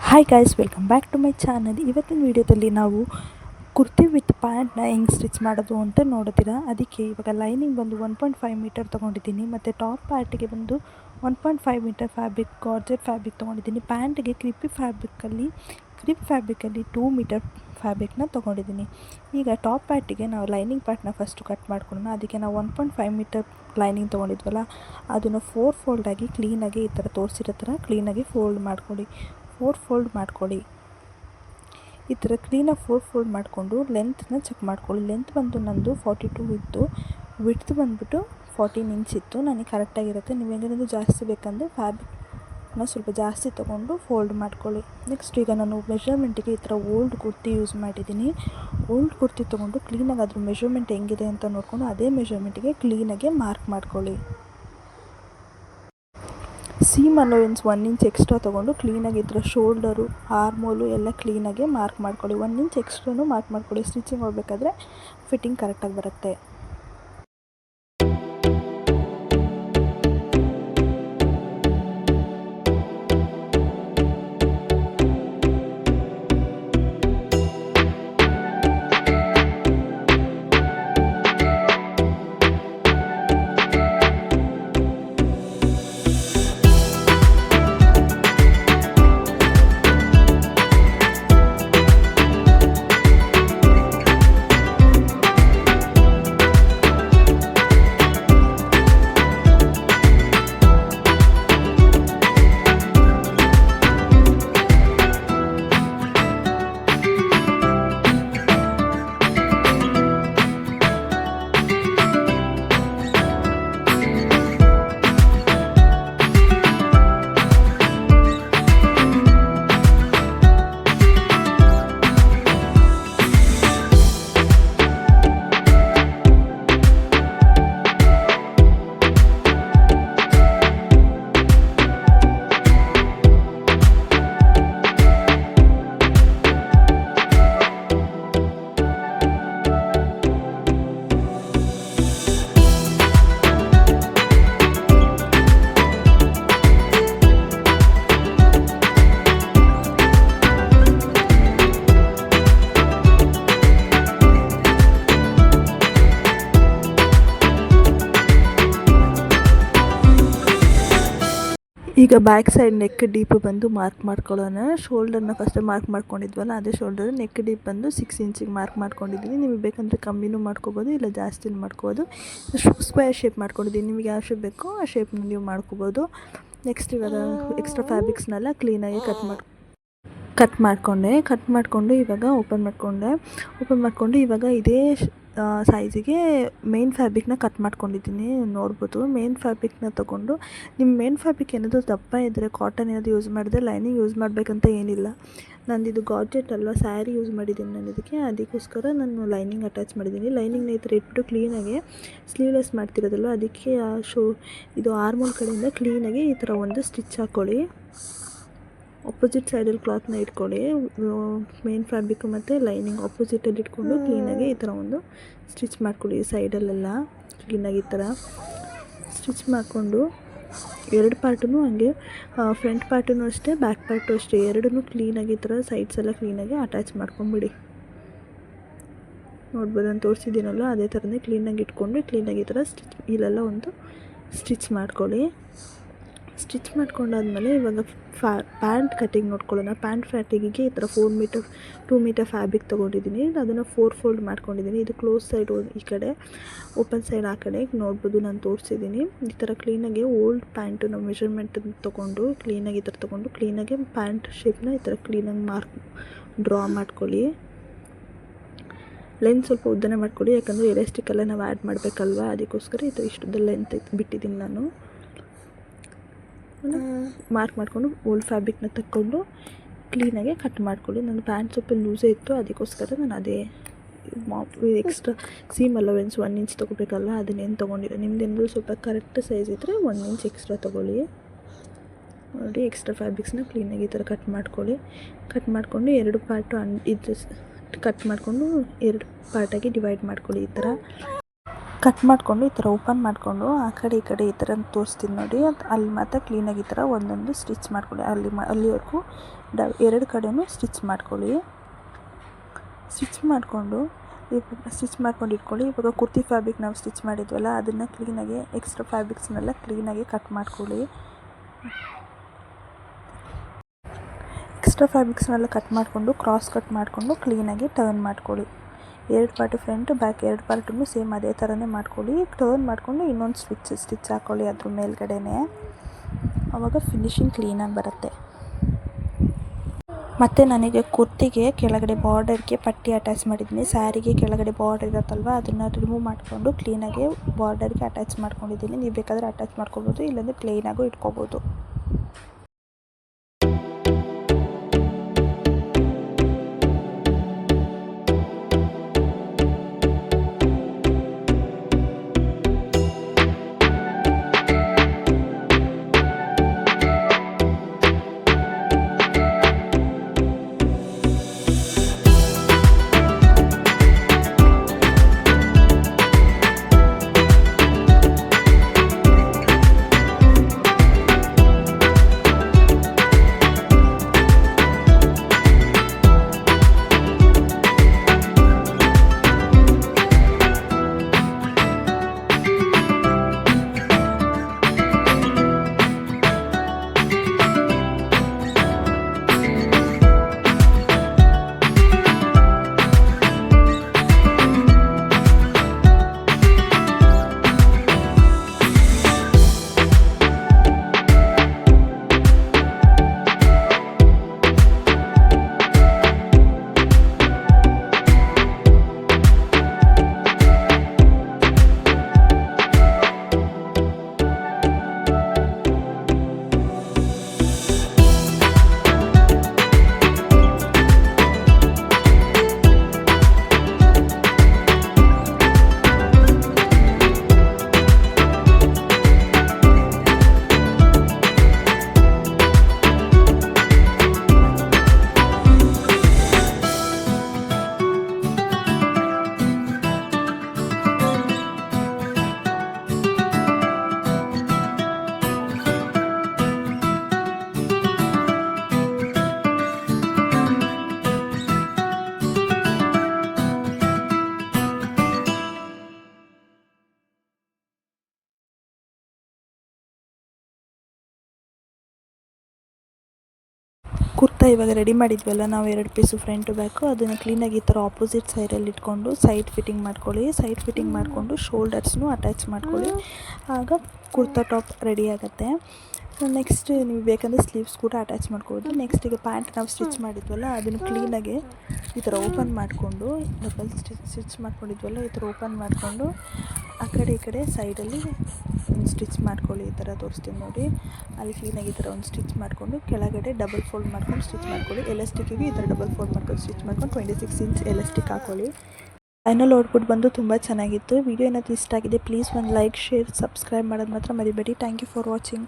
Hi guys, welcome back to my channel. ಇವತ್ತಿನ ವಿಡಿಯೋದಲ್ಲಿ ನಾವು ಕುರ್ತಿ ವಿತ್ ಪ್ಯಾಂಟ್ನ ಹೆಂಗೆ ಸ್ಟಿಚ್ ಮಾಡೋದು ಅಂತ ನೋಡ್ತೀರಾ. ಅದಕ್ಕೆ ಇವಾಗ ಲೈನಿಂಗ್ ಬಂದು 1.5 ಮೀಟರ್ ತೊಗೊಂಡಿದ್ದೀನಿ ಮತ್ತು ಟಾಪ್ ಪ್ಯಾಟಿಗೆ ಬಂದು 1.5 ಮೀಟರ್ ಫ್ಯಾಬ್ರಿಕ್ ಜಾರ್ಜೆಟ್ ಫ್ಯಾಬ್ರಿಕ್ ತೊಗೊಂಡಿದ್ದೀನಿ. ಪ್ಯಾಂಟಿಗೆ ಕ್ರಿಪ್ ಫ್ಯಾಬ್ರಿಕಲ್ಲಿ 2 ಮೀಟರ್ ಫ್ಯಾಬ್ರಿಕ್ನ ತೊಗೊಂಡಿದ್ದೀನಿ. ಈಗ ಟಾಪ್ ಪ್ಯಾಟಿಗೆ ನಾವು ಲೈನಿಂಗ್ ಪಾರ್ಟ್ನ ಫಸ್ಟು ಕಟ್ ಮಾಡ್ಕೊಳ್ಳೋಣ. ಅದಕ್ಕೆ ನಾವು 1.5 ಮೀಟರ್ ಲೈನಿಂಗ್ ತೊಗೊಂಡಿದ್ವಲ್ಲ, ಅದನ್ನು 4 ಫೋಲ್ಡಾಗಿ ಕ್ಲೀನಾಗಿ ಈ ಥರ ತೋರಿಸಿರೋ ಥರ ಕ್ಲೀನಾಗಿ ಫೋಲ್ಡ್ ಮಾಡ್ಕೊಳ್ಳಿ. ಈ ಥರ ಕ್ಲೀನಾಗಿ 4 ಫೋಲ್ಡ್ ಮಾಡಿಕೊಂಡು ಲೆಂತ್ನ ಚೆಕ್ ಮಾಡ್ಕೊಳ್ಳಿ. ಲೆಂತ್ ಬಂದು ನಂದು 42 ಇತ್ತು, ವಿಡ್ತ್ ಬಂದುಬಿಟ್ಟು 14 ಇಂಚ್ ಇತ್ತು. ನನಗೆ ಕರೆಕ್ಟಾಗಿರುತ್ತೆ. ನೀವು ಏನಾದರೂ ಜಾಸ್ತಿ ಬೇಕಂದರೆ ಫ್ಯಾಬ್ರಿಕ್ನ ಸ್ವಲ್ಪ ಜಾಸ್ತಿ ತೊಗೊಂಡು ಫೋಲ್ಡ್ ಮಾಡ್ಕೊಳ್ಳಿ. ನೆಕ್ಸ್ಟ್ ಈಗ ನಾನು ಮೆಷರ್ಮೆಂಟಿಗೆ ಈ ಥರ ಓಲ್ಡ್ ಕುರ್ತಿ ಯೂಸ್ ಮಾಡಿದ್ದೀನಿ. ಓಲ್ಡ್ ಕುರ್ತಿ ತೊಗೊಂಡು ಕ್ಲೀನಾಗಿ ಅದ್ರ ಮೆಷರ್ಮೆಂಟ್ ಹೆಂಗಿದೆ ಅಂತ ನೋಡಿಕೊಂಡು ಅದೇ ಮೆಷರ್ಮೆಂಟಿಗೆ ಕ್ಲೀನಾಗಿ ಮಾರ್ಕ್ ಮಾಡ್ಕೊಳ್ಳಿ. ಸೀಮ್ ಅಲೋವೆನ್ಸ್ 1 ಇಂಚ್ ಎಕ್ಸ್ಟ್ರಾ ತೊಗೊಂಡು ಕ್ಲೀನಾಗಿ ಈ ಥರ ಶೋಲ್ಡರು, ಆರ್ಮೋಲು ಎಲ್ಲ ಕ್ಲೀನಾಗಿ ಮಾರ್ಕ್ ಮಾಡ್ಕೊಳ್ಳಿ. 1 ಇಂಚ್ ಎಕ್ಸ್ಟ್ರಾನು ಮಾರ್ಕ್ ಮಾಡ್ಕೊಳ್ಳಿ. ಸ್ಟಿಚಿಂಗ್ ಹೋಗಬೇಕಾದ್ರೆ ಫಿಟ್ಟಿಂಗ್ ಕರೆಕ್ಟಾಗಿ ಬರುತ್ತೆ. ಈಗ ಬ್ಯಾಕ್ ಸೈಡ್ ನೆಕ್ ಡೀಪ್ ಬಂದು ಮಾರ್ಕ್ ಮಾಡ್ಕೊಳ್ಳೋಣ. ಶೋಲ್ಡರ್ನ ಫಸ್ಟ್ ಮಾರ್ಕ್ ಮಾಡ್ಕೊಂಡಿದ್ವಲ್ಲ, ಅದೇ ಶೋಲ್ಡರ್ ನೆಕ್ ಡೀಪ್ ಬಂದು 6 ಇಂಚಿಗೆ ಮಾರ್ಕ್ ಮಾಡ್ಕೊಂಡಿದ್ದೀನಿ. ನಿಮಗೆ ಬೇಕಂದರೆ ಕಮ್ಮಿನೂ ಮಾಡ್ಕೋಬೋದು, ಇಲ್ಲ ಜಾಸ್ತಿನೂ ಮಾಡ್ಕೋಬೋದು. ಸ್ಕ್ವೇರ್ ಶೇಪ್ ಮಾಡ್ಕೊಂಡಿದ್ದೀನಿ. ನಿಮಗೆ ಯಾವ ಶೇಪ್ ಬೇಕೋ ಆ ಶೇಪ್ನ ನೀವು ಮಾಡ್ಕೋಬೋದು. ನೆಕ್ಸ್ಟ್ ಇವಾಗ ಎಕ್ಸ್ಟ್ರಾ ಫ್ಯಾಬ್ರಿಕ್ಸ್ನೆಲ್ಲ ಕ್ಲೀನಾಗಿ ಕಟ್ ಮಾಡಿಕೊಂಡು ಇವಾಗ ಓಪನ್ ಮಾಡಿಕೊಂಡು ಇವಾಗ ಇದೇ ಸೈಜಿಗೆ ಮೇನ್ ಫ್ಯಾಬ್ರಿಕ್ನ ಕಟ್ ಮಾಡ್ಕೊಂಡಿದ್ದೀನಿ. ನೋಡ್ಬೋದು, ಮೇನ್ ಫ್ಯಾಬ್ರಿಕ್ನ ತೊಗೊಂಡು ನಿಮ್ಮ ಮೇನ್ ಫ್ಯಾಬ್ರಿಕ್ ಏನಾದರೂ ದಪ್ಪ ಇದ್ದರೆ, ಕಾಟನ್ ಏನಾದರೂ ಯೂಸ್ ಮಾಡಿದ್ರೆ ಲೈನಿಂಗ್ ಯೂಸ್ ಮಾಡಬೇಕಂತ ಏನಿಲ್ಲ. ನಂದಿದು ಜಾರ್ಜೆಟ್ ಅಲ್ವಾ, ಸ್ಯಾರಿ ಯೂಸ್ ಮಾಡಿದ್ದೀನಿ ನಾನು ಅದಕ್ಕೋಸ್ಕರ ನಾನು ಲೈನಿಂಗ್ ಅಟ್ಯಾಚ್ ಮಾಡಿದ್ದೀನಿ. ಲೈನಿಂಗ್ನ ಈ ಥರ ಇಟ್ಬಿಟ್ಟು ಕ್ಲೀನಾಗಿ ಸ್ಲೀವ್ಲೆಸ್ ಮಾಡ್ತಿರೋದಲ್ವ, ಅದಕ್ಕೆ ಇದು ಆರ್ಮೋಲ್ ಕಡೆಯಿಂದ ಕ್ಲೀನಾಗಿ ಈ ಥರ ಒಂದು ಸ್ಟಿಚ್ ಹಾಕ್ಕೊಳ್ಳಿ. ಅಪೋಸಿಟ್ ಸೈಡಲ್ಲಿ ಕ್ಲಾತ್ನ ಇಟ್ಕೊಳ್ಳಿ. ಮೇನ್ ಫ್ಯಾಬ್ರಿಕ್ ಮತ್ತು ಲೈನಿಂಗ್ ಅಪೋಸಿಟಲ್ಲಿ ಇಟ್ಕೊಂಡು ಕ್ಲೀನಾಗಿ ಈ ಥರ ಒಂದು ಸ್ಟಿಚ್ ಮಾಡ್ಕೊಳ್ಳಿ. ಸೈಡಲ್ಲೆಲ್ಲ ಕ್ಲೀನಾಗಿ ಈ ಥರ ಸ್ಟಿಚ್ ಮಾಡಿಕೊಂಡು ಎರಡು ಪಾರ್ಟೂ ಹಂಗೆ, ಫ್ರಂಟ್ ಪಾರ್ಟೂ ಅಷ್ಟೇ, ಬ್ಯಾಕ್ ಪಾರ್ಟು ಅಷ್ಟೇ, ಎರಡನ್ನೂ ಕ್ಲೀನಾಗಿ ಈ ಥರ ಸೈಡ್ಸ್ ಎಲ್ಲ ಕ್ಲೀನಾಗಿ ಅಟ್ಯಾಚ್ ಮಾಡ್ಕೊಂಬಿಡಿ. ನೋಡ್ಬೋದು, ನಾನು ತೋರಿಸಿದ್ದೀನಲ್ಲ ಅದೇ ಥರನೇ ಕ್ಲೀನಾಗಿ ಇಟ್ಕೊಂಡು ಕ್ಲೀನಾಗಿ ಈ ಥರ ಇಲ್ಲೆಲ್ಲ ಒಂದು ಸ್ಟಿಚ್ ಮಾಡ್ಕೊಳ್ಳಿ. ಸ್ಟಿಚ್ ಮಾಡ್ಕೊಂಡಾದ್ಮೇಲೆ ಇವಾಗ ಪ್ಯಾಂಟ್ ಕಟ್ಟಿಂಗ್ ನೋಡ್ಕೊಳ್ಳೋಣ. ಪ್ಯಾಂಟ್ ಫ್ಯಾಟಿಗೆ ಈ ಥರ 2 ಮೀಟರ್ ಫ್ಯಾಬ್ರಿಕ್ ತೊಗೊಂಡಿದ್ದೀನಿ. ಅದನ್ನು 4 ಫೋಲ್ಡ್ ಮಾಡ್ಕೊಂಡಿದ್ದೀನಿ. ಇದು ಕ್ಲೋಸ್ ಸೈಡ್ ಈ ಕಡೆ, ಓಪನ್ ಸೈಡ್ ಆ ಕಡೆ. ನೋಡ್ಬೋದು, ನಾನು ತೋರಿಸಿದ್ದೀನಿ. ಈ ಥರ ಕ್ಲೀನಾಗಿ ಓಲ್ಡ್ ಪ್ಯಾಂಟು ನಾವು ಮೆಷರ್ಮೆಂಟ್ ತೊಗೊಂಡು ಕ್ಲೀನಾಗಿ ಈ ಥರ ತೊಗೊಂಡು ಕ್ಲೀನಾಗಿ ಪ್ಯಾಂಟ್ ಶೇಪ್ನ ಈ ಥರ ಕ್ಲೀನಾಗಿ ಡ್ರಾ ಮಾಡ್ಕೊಳ್ಳಿ. ಲೆಂತ್ ಸ್ವಲ್ಪ ಉದ್ದನೇ ಮಾಡ್ಕೊಳ್ಳಿ, ಯಾಕಂದರೆ ಎಲಾಸ್ಟಿಕ್ ಎಲ್ಲ ನಾವು ಆ್ಯಡ್ ಮಾಡಬೇಕಲ್ವ, ಅದಕ್ಕೋಸ್ಕರ ಈ ಥರ ಇಷ್ಟುದ್ದ ಲೆಂತ್ ಬಿಟ್ಟಿದ್ದೀನಿ ನಾನು. ಮಾರ್ಕ್ ಮಾಡಿಕೊಂಡು ಓಲ್ಡ್ ಫ್ಯಾಬ್ರಿಕ್ನ ತಕ್ಕೊಂಡು ಕ್ಲೀನಾಗಿ ಕಟ್ ಮಾಡ್ಕೊಳ್ಳಿ. ನನ್ನ ಪ್ಯಾಂಟ್ ಸ್ವಲ್ಪ ಲೂಸೇ ಇತ್ತು, ಅದಕ್ಕೋಸ್ಕರ ನಾನು ಅದೇ ಎಕ್ಸ್ಟ್ರಾ ಸೀಮ್ ಅಲೋವೆನ್ಸ್ 1 ಇಂಚ್ ತೊಗೋಬೇಕಲ್ಲ, ಅದನ್ನೇನು ತೊಗೊಂಡಿಲ್ಲ. ನಿಮ್ದೇನಾದರೂ ಸ್ವಲ್ಪ ಕರೆಕ್ಟ್ ಸೈಜ್ ಇದ್ದರೆ 1 ಇಂಚ್ ಎಕ್ಸ್ಟ್ರಾ ತೊಗೊಳ್ಳಿ. ನೋಡಿ, ಎಕ್ಸ್ಟ್ರಾ ಫ್ಯಾಬ್ರಿಕ್ಸ್ನ ಕ್ಲೀನಾಗಿ ಈ ಥರ ಕಟ್ ಮಾಡಿಕೊಂಡು 2 ಪಾರ್ಟು ಇದು ಕಟ್ ಮಾಡಿಕೊಂಡು 2 ಪಾರ್ಟಾಗಿ ಡಿವೈಡ್ ಮಾಡ್ಕೊಳ್ಳಿ. ಈ ಥರ ಕಟ್ ಮಾಡಿಕೊಂಡು ಈ ಥರ ಓಪನ್ ಮಾಡಿಕೊಂಡು ಆ ಕಡೆ ಈ ಕಡೆ ಈ ಥರ ತೋರಿಸ್ತೀನಿ ನೋಡಿ. ಅಲ್ಲಿ ಮಾತ್ರ ಕ್ಲೀನಾಗಿ ಈ ಥರ ಒಂದೊಂದು ಸ್ಟಿಚ್ ಮಾಡ್ಕೊಳ್ಳಿ. ಅಲ್ಲಿವರೆಗೂ 2 ಕಡೆಯೂ ಸ್ಟಿಚ್ ಮಾಡ್ಕೊಳ್ಳಿ. ಸ್ಟಿಚ್ ಮಾಡಿಕೊಂಡು ಇಟ್ಕೊಳ್ಳಿ. ಇವಾಗ ಕುರ್ತಿ ಫ್ಯಾಬ್ರಿಕ್ ನಾವು ಸ್ಟಿಚ್ ಮಾಡಿದ್ವಲ್ಲ ಅದನ್ನು ಕ್ಲೀನಾಗಿ ಎಕ್ಸ್ಟ್ರಾ ಫ್ಯಾಬ್ರಿಕ್ಸ್ನೆಲ್ಲ ಕ್ಲೀನಾಗಿ ಕಟ್ ಮಾಡ್ಕೊಳ್ಳಿ. ಎಕ್ಸ್ಟ್ರಾ ಫ್ಯಾಬ್ರಿಕ್ಸ್ನೆಲ್ಲ ಕಟ್ ಮಾಡಿಕೊಂಡು ಕ್ರಾಸ್ ಕಟ್ ಮಾಡಿಕೊಂಡು ಕ್ಲೀನಾಗಿ ಟರ್ನ್ ಮಾಡ್ಕೊಳ್ಳಿ. 2 ಪಾರ್ಟ್ ಫ್ರಂಟ್ ಬ್ಯಾಕ್ 2 ಪಾರ್ಟನ್ನು ಸೇಮ್ ಅದೇ ಥರನೇ ಮಾಡ್ಕೊಳ್ಳಿ. ಟರ್ನ್ ಮಾಡಿಕೊಂಡು ಇನ್ನೊಂದು ಸ್ಟಿಚ್ ಹಾಕ್ಕೊಳ್ಳಿ ಅದ್ರ ಮೇಲ್ಗಡೆನೆ. ಆವಾಗ ಫಿನಿಶಿಂಗ್ ಕ್ಲೀನಾಗಿ ಬರುತ್ತೆ. ಮತ್ತು ನನಗೆ ಕುರ್ತಿಗೆ ಕೆಳಗಡೆ ಬಾರ್ಡರ್ಗೆ ಪಟ್ಟಿ ಅಟ್ಯಾಚ್ ಮಾಡಿದ್ದೀನಿ. ಸ್ಯಾರಿಗೆ ಕೆಳಗಡೆ ಬಾರ್ಡರ್ ಇರುತ್ತಲ್ವ ಅದನ್ನು ರಿಮೂವ್ ಮಾಡಿಕೊಂಡು ಕ್ಲೀನಾಗಿ ಬಾರ್ಡರ್ಗೆ ಅಟ್ಯಾಚ್ ಮಾಡ್ಕೊಂಡಿದ್ದೀನಿ. ನೀವು ಬೇಕಾದರೆ ಅಟ್ಯಾಚ್ ಮಾಡ್ಕೊಬೋದು, ಇಲ್ಲಾಂದರೆ ಪ್ಲೇನಾಗೂ ಇಟ್ಕೋಬೋದು. ಕುರ್ತಾ ಇವಾಗ ರೆಡಿ ಮಾಡಿದ್ವಲ್ಲ ನಾವು 2 ಪೀಸು ಫ್ರಂಟು ಬ್ಯಾಕು, ಅದನ್ನು ಕ್ಲೀನಾಗಿ ಈ ಥರ ಆಪೋಸಿಟ್ ಸೈಡಲ್ಲಿ ಇಟ್ಕೊಂಡು ಸೈಡ್ ಫಿಟ್ಟಿಂಗ್ ಮಾಡ್ಕೊಳ್ಳಿ. ಸೈಡ್ ಫಿಟ್ಟಿಂಗ್ ಮಾಡಿಕೊಂಡು ಶೋಲ್ಡರ್ಸ್ನು ಅಟ್ಯಾಚ್ ಮಾಡ್ಕೊಳ್ಳಿ. ಆಗ ಕುರ್ತಾ ಟಾಪ್ ರೆಡಿ ಆಗುತ್ತೆ. ನೆಕ್ಸ್ಟ್ ನೀವು ಬೇಕಂದರೆ ಸ್ಲೀವ್ಸ್ ಕೂಡ ಅಟ್ಯಾಚ್ ಮಾಡ್ಕೋಬೋದು. ನೆಕ್ಸ್ಟ್ ಈಗ ಪ್ಯಾಂಟ್ ನಾವು ಸ್ಟಿಚ್ ಮಾಡಿದ್ವಲ್ಲ ಅದನ್ನು ಕ್ಲೀನಾಗಿ ಈ ಥರ ಓಪನ್ ಮಾಡಿಕೊಂಡು ಡಬಲ್ ಸ್ಟಿಚ್ ಮಾಡ್ಕೊಂಡಿದ್ವಲ್ಲ ಈ ಥರ ಓಪನ್ ಮಾಡಿಕೊಂಡು ಆ ಕಡೆ ಈ ಕಡೆ ಸೈಡಲ್ಲಿ ಒಂದು ಸ್ಟಿಚ್ ಮಾಡ್ಕೊಳ್ಳಿ. ಈ ಥರ ತೋರಿಸ್ತೀನಿ ನೋಡಿ. ಅಲ್ಲಿ ಕ್ಲೀನಾಗಿ ಈ ಥರ ಒಂದು ಸ್ಟಿಚ್ ಮಾಡಿಕೊಂಡು ಕೆಳಗಡೆ ಡಬಲ್ ಫೋಲ್ಡ್ ಮಾಡ್ಕೊಂಡು ಸ್ಟಿಚ್ ಮಾಡ್ಕೊಳ್ಳಿ. ಎಲಾಸ್ಟಿಕ್ಕಿಗೆ ಈ ಥರ ಡಬಲ್ ಫೋಲ್ಡ್ ಮಾಡ್ಕೊಂಡು ಸ್ಟಿಚ್ ಮಾಡ್ಕೊಂಡು 26 ಇಂಚ್ ಎಲಾಸ್ಟಿಕ್ ಹಾಕ್ಕೊಳ್ಳಿ. ಫೈನಲ್ ಔಟ್ಪುಟ್ ಬಂದು ತುಂಬ ಚೆನ್ನಾಗಿತ್ತು. ವಿಡಿಯೋ ಏನಾದರೂ ಇಷ್ಟ ಆಗಿದೆ ಪ್ಲೀಸ್ ಒಂದು ಲೈಕ್, ಶೇರ್, ಸಬ್ಸ್ಕ್ರೈಬ್ ಮಾಡೋದು ಮಾತ್ರ ಮರಿಬೇಡಿ. Thank you for watching.